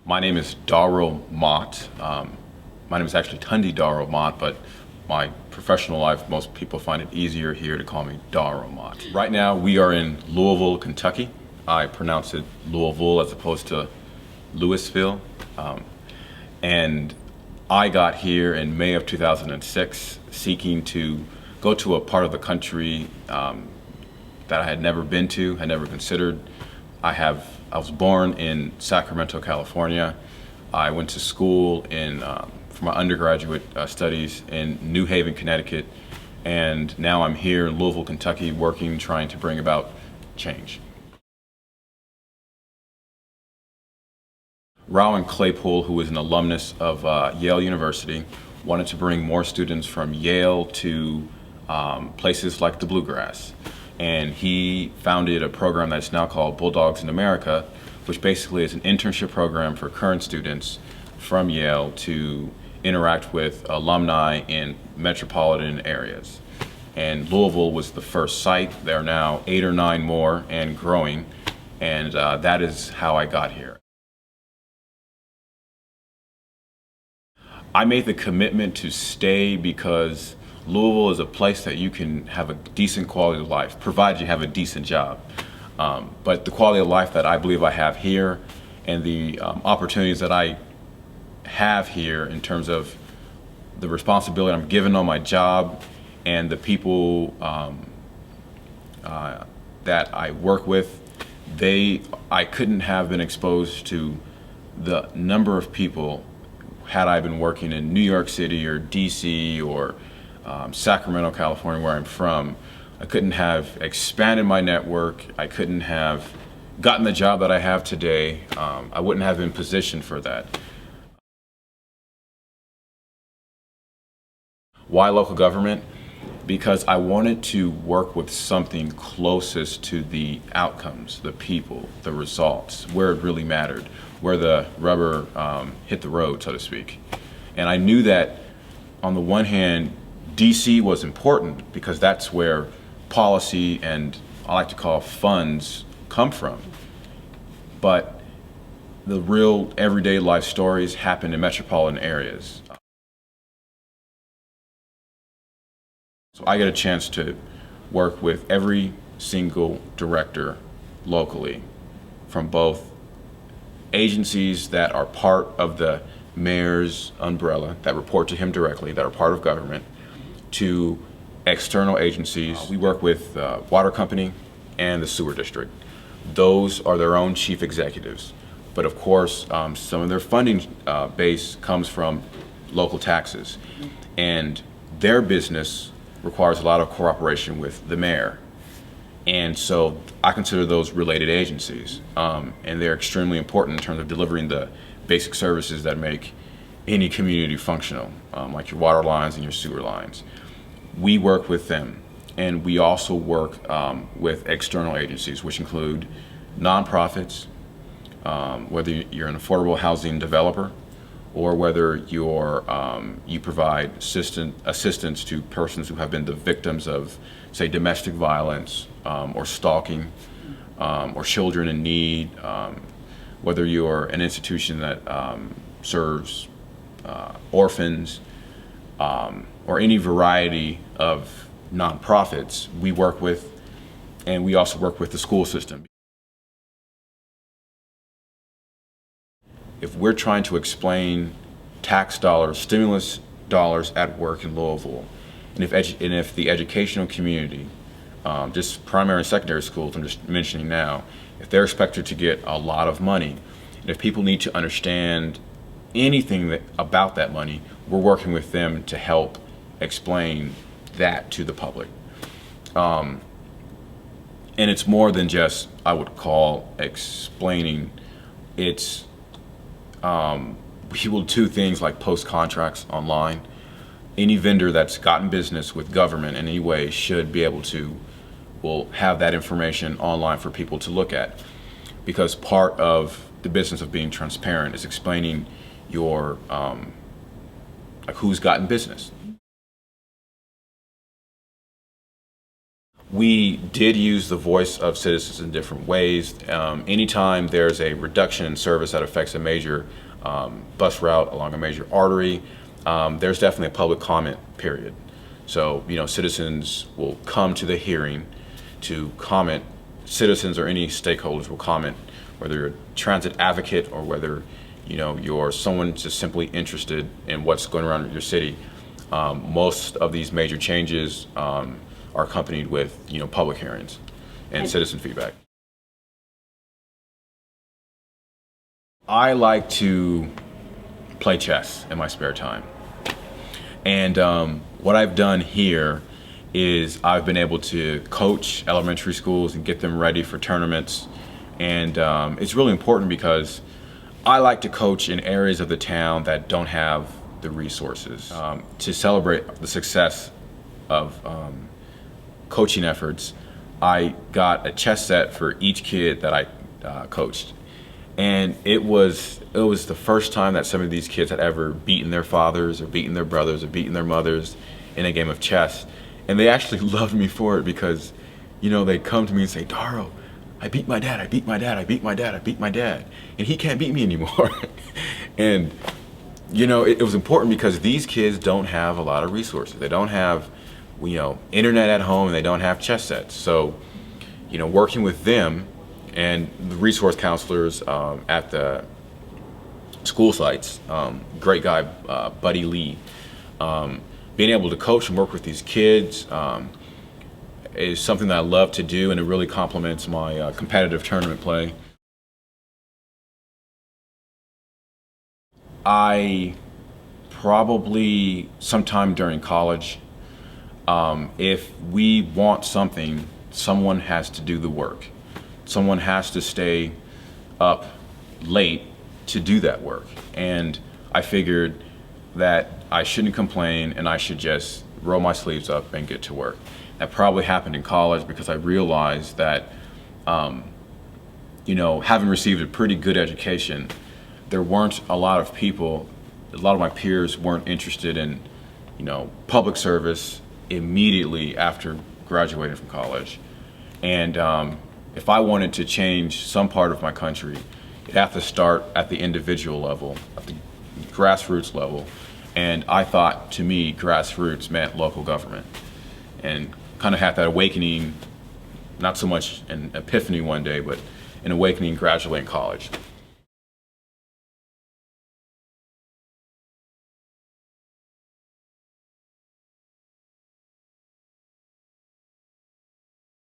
My name is Daro Mott. My name is actually Tundi Daro Mott, but my professional life, most people find it easier here to call me Daro Mott. Right now, we are in Louisville, Kentucky. I pronounce it Louisville as opposed to Louisville. And I got here in May of 2006, seeking to go to a part of the country that I had never been to, had never considered. I was born in Sacramento, California. I went to school for my undergraduate studies in New Haven, Connecticut, and now I'm here in Louisville, Kentucky, working, trying to bring about change. Rowan Claypool, who is an alumnus of Yale University, wanted to bring more students from Yale to places like the Bluegrass. And he founded a program that's now called Bulldogs In America, which basically is an internship program for current students from Yale to interact with alumni in metropolitan areas. And Louisville was the first site. There are now 8 or 9 more and growing, and that is how I got here. I made the commitment to stay because Louisville is a place that you can have a decent quality of life, provided you have a decent job. But the quality of life that I believe I have here and the opportunities that I have here in terms of the responsibility I'm given on my job and the people that I work with, I couldn't have been exposed to the number of people had I been working in New York City or DC or Sacramento, California, where I'm from. I couldn't have expanded my network. I couldn't have gotten the job that I have today. I wouldn't have been positioned for that. Why local government? Because I wanted to work with something closest to the outcomes, the people, the results, where it really mattered, where the rubber hit the road, so to speak. And I knew that on the one hand, DC was important because that's where policy and I like to call funds come from. But the real everyday life stories happen in metropolitan areas. So I get a chance to work with every single director locally from both agencies that are part of the mayor's umbrella, that report to him directly, that are part of government, to external agencies. We work with water company and the sewer district. Those are their own chief executives. But of course, some of their funding base comes from local taxes. And their business requires a lot of cooperation with the mayor. And so I consider those related agencies. And they're extremely important in terms of delivering the basic services that make any community functional, like your water lines and your sewer lines. We work with them, and we also work with external agencies, which include nonprofits, whether you're an affordable housing developer, or whether you provide assistance to persons who have been the victims of, say, domestic violence, or stalking, or children in need, whether you're an institution that serves orphans, or any variety of nonprofits we work with, and we also work with the school system. If we're trying to explain tax dollars, stimulus dollars at work in Louisville, and if the educational community, just primary and secondary schools I'm just mentioning now, if they're expected to get a lot of money, and if people need to understand anything about that money, we're working with them to help explain that to the public. And it's more than just, I would call, explaining. It's, we will do things like post contracts online. Any vendor that's gotten business with government in any way should be able to, will have that information online for people to look at. Because part of the business of being transparent is explaining your, like who's gotten business. we did use the voice of citizens in different ways. Anytime there's a reduction in service that affects a major bus route along a major artery, there's definitely a public comment period. So, citizens will come to the hearing to comment. Citizens or any stakeholders will comment, whether you're a transit advocate or whether, you're someone just simply interested in what's going around your city. Most of these major changes are accompanied with, public hearings and citizen feedback. I like to play chess in my spare time. And what I've done here is I've been able to coach elementary schools and get them ready for tournaments. And it's really important because I like to coach in areas of the town that don't have the resources. To celebrate the success of coaching efforts, I got a chess set for each kid that I coached. And it was the first time that some of these kids had ever beaten their fathers or beaten their brothers or beaten their mothers in a game of chess. And they actually loved me for it because, they'd come to me and say, "Daro, I beat my dad, I beat my dad, I beat my dad, I beat my dad, and he can't beat me anymore." And, it was important because these kids don't have a lot of resources. They don't have, internet at home, and they don't have chess sets. So, working with them and the resource counselors at the school sites, great guy, Buddy Lee, being able to coach and work with these kids is something that I love to do, and it really complements my competitive tournament play. I probably sometime during college, if we want something, someone has to do the work. Someone has to stay up late to do that work. And I figured that I shouldn't complain and I should just roll my sleeves up and get to work. That probably happened in college because I realized that, having received a pretty good education, there weren't a lot of people, a lot of my peers weren't interested in, public service immediately after graduating from college. And if I wanted to change some part of my country, it'd have to start at the individual level, at the grassroots level. And I thought, to me, grassroots meant local government. And kind of had that awakening, not so much an epiphany one day, but an awakening gradually in college.